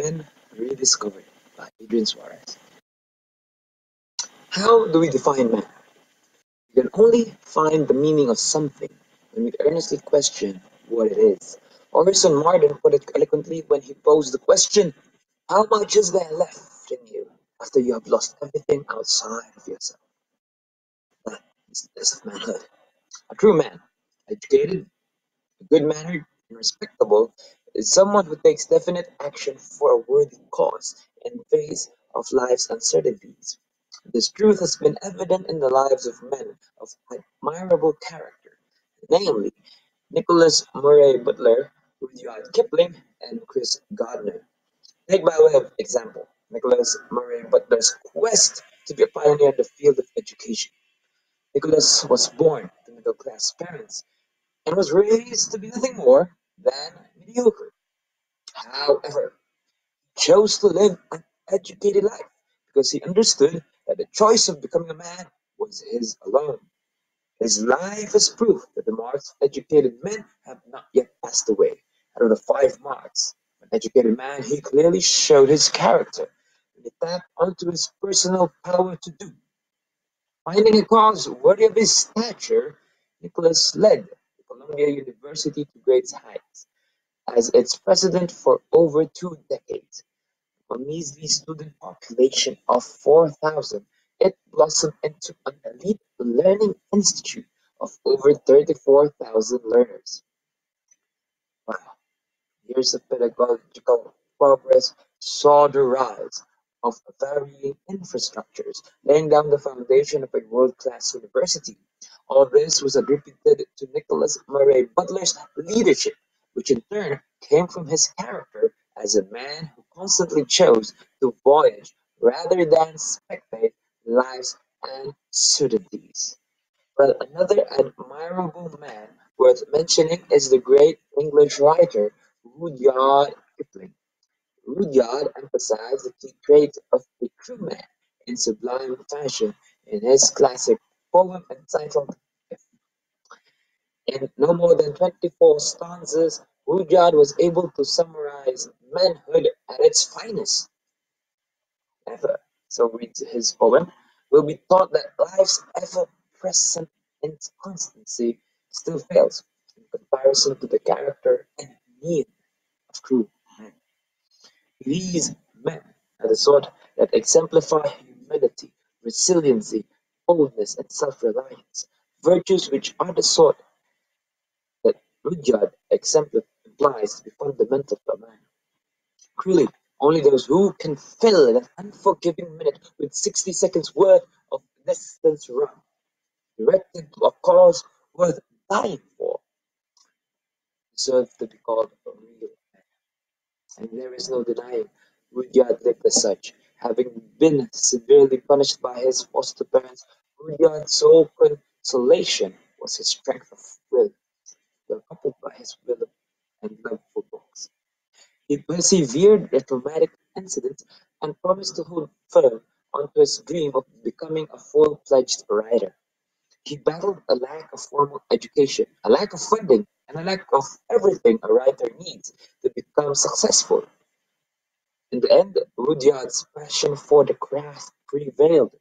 been Rediscovered by Adrian Suarez. How do we define man? We can only find the meaning of something when we earnestly question what it is. Orson Marden put it eloquently when he posed the question, how much is there left in you after you have lost everything outside of yourself? That is the test of manhood. A true man, educated, good-mannered, and respectable, is someone who takes definite action for a worthy cause in face of life's uncertainties. This truth has been evident in the lives of men of admirable character, namely Nicholas Murray Butler, Rudyard Kipling, and Chris Gardner. Take by way of example, Nicholas Murray Butler's quest to be a pioneer in the field of education. Nicholas was born to middle-class parents and was raised to be nothing more than mediocre. However, he chose to live an educated life because he understood that the choice of becoming a man was his alone. His life is proof that the marks of educated men have not yet passed away. Out of the five marks of an educated man, he clearly showed his character and he tapped onto his personal power to do. Finding a cause worthy of his stature, Nicholas led Columbia University to great heights. As its president for over 2 decades, a measly student population of 4,000, it blossomed into an elite learning institute of over 34,000 learners. Wow, years of pedagogical progress saw the rise of varying infrastructures, laying down the foundation of a world-class university. All this was attributed to Nicholas Murray Butler's leadership, which in turn came from his character as a man who constantly chose to voyage rather than spectate life's uncertainties. Well, another admirable man worth mentioning is the great English writer Rudyard Kipling. Rudyard emphasized the key trait of a true man in sublime fashion in his classic poem entitled If. In no more than 24 stanzas, Rudyard was able to summarize manhood at its finest. Never, so reads his poem, will be taught that life's ever-present inconstancy still fails in comparison to the character and need of true men. These men are the sort that exemplify humility, resiliency, boldness, and self-reliance, virtues which are the sort that Rudyard implies to be fundamental to a man. Truly, only those who can fill an unforgiving minute with 60 seconds worth of distance run, directed to a cause worth dying for, deserve to be called a real man. And there is no denying Rudyard lived as such. Having been severely punished by his foster parents, Rudyard's sole consolation was his strength of will, coupled by his will and love for books. He persevered the traumatic incident and promised to hold firm onto his dream of becoming a full-fledged writer. He battled a lack of formal education, a lack of funding, and a lack of everything a writer needs to become successful. In the end, Rudyard's passion for the craft prevailed.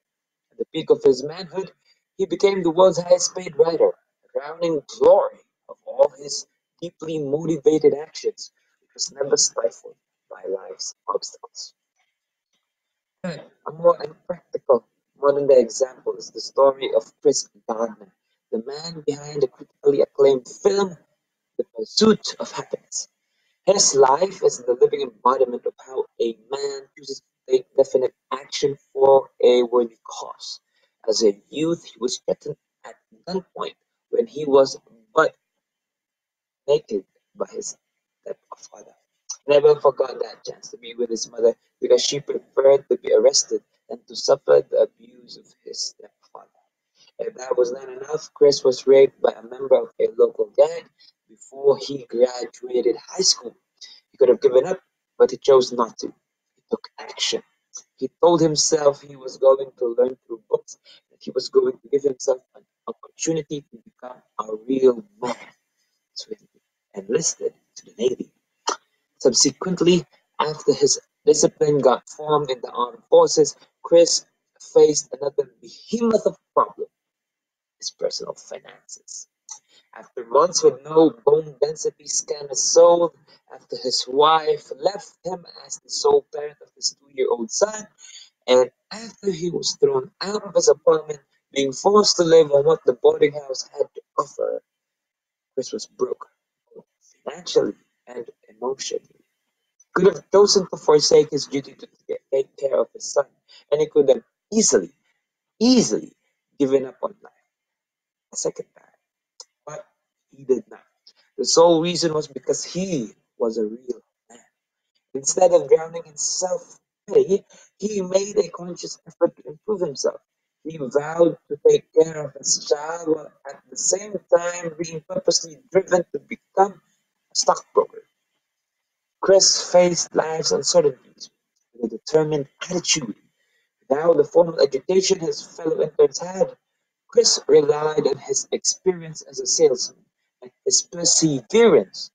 At the peak of his manhood, he became the world's highest-paid writer, a crowning glory of all his deeply motivated actions, which was never stifled by life's obstacles. A more impractical modern-day example is the story of Chris Gardner, the man behind the critically acclaimed film The Pursuit of Happiness. His life is the living embodiment of how a man chooses to take definite action for a worthy cause. As a youth, he was threatened at gunpoint when he was but naked by his stepfather. Never forgot that chance to be with his mother because she preferred to be arrested than to suffer the abuse of his stepfather. If that was not enough, Chris was raped by a member of a local gang before he graduated high school. He could have given up, but he chose not to. He took action. He told himself he was going to learn through books, that he was going to give himself an opportunity to become a real man. So he enlisted to the Navy. Subsequently, after his Discipline got formed in the armed forces. Chris faced another behemoth of problem, his personal finances. After months with no bone density scanners sold, after his wife left him as the sole parent of his 2-year-old son, and after he was thrown out of his apartment, being forced to live on what the boarding house had to offer, Chris was broke, both financially and emotionally. Could have chosen to forsake his duty to take care of his son, and he could have easily given up on life a second time. But he did not. The sole reason was because he was a real man. Instead of drowning in self pity, he made a conscious effort to improve himself. He vowed to take care of his child while at the same time being purposely driven to become a stockbroker. Chris faced life's uncertainties with a determined attitude. Without the formal education his fellow interns had, Chris relied on his experience as a salesman and his perseverance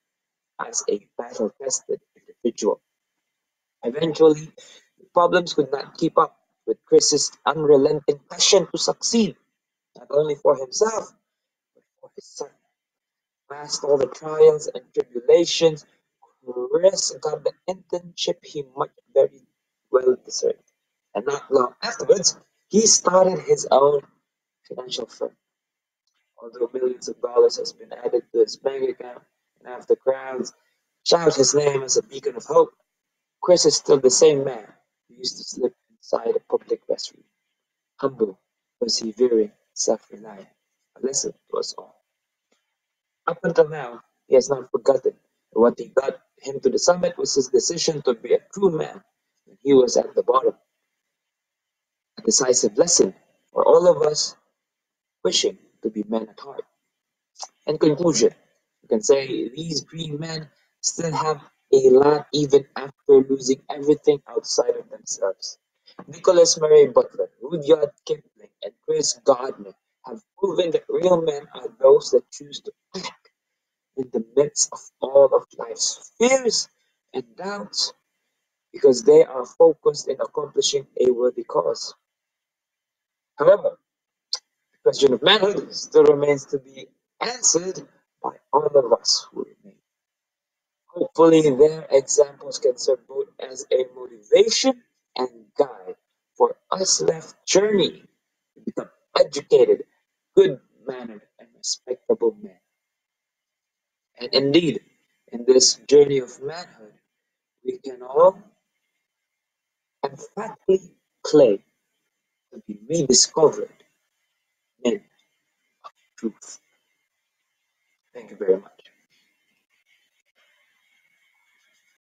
as a battle-tested individual. Eventually, the problems could not keep up with Chris's unrelenting passion to succeed, not only for himself, but for his son. Past all the trials and tribulations, Chris got the internship he might very well deserve. And not long afterwards, he started his own financial firm. Although millions of dollars has been added to his bank account, and after crowds shout his name as a beacon of hope, Chris is still the same man who used to slip inside a public restroom, humble, persevering, self-reliant. A lesson to us all. Up until now, he has not forgotten that what he got him to the summit was his decision to be a true man when he was at the bottom. A decisive lesson for all of us wishing to be men at heart. In conclusion, you can say these three men still have a lot even after losing everything outside of themselves. Nicholas Murray Butler, Rudyard Kipling, and Chris Gardner have proven that real men are those that choose to act in the midst of all of life's fears and doubts because they are focused in accomplishing a worthy cause. However, the question of manhood still remains to be answered by all of us who remain. Hopefully, their examples can serve both as a motivation and guide for us left journey to become educated, good mannered, and respectable men. And indeed, in this journey of manhood, we can all emphatically claim to be rediscovered men of truth. Thank you very much.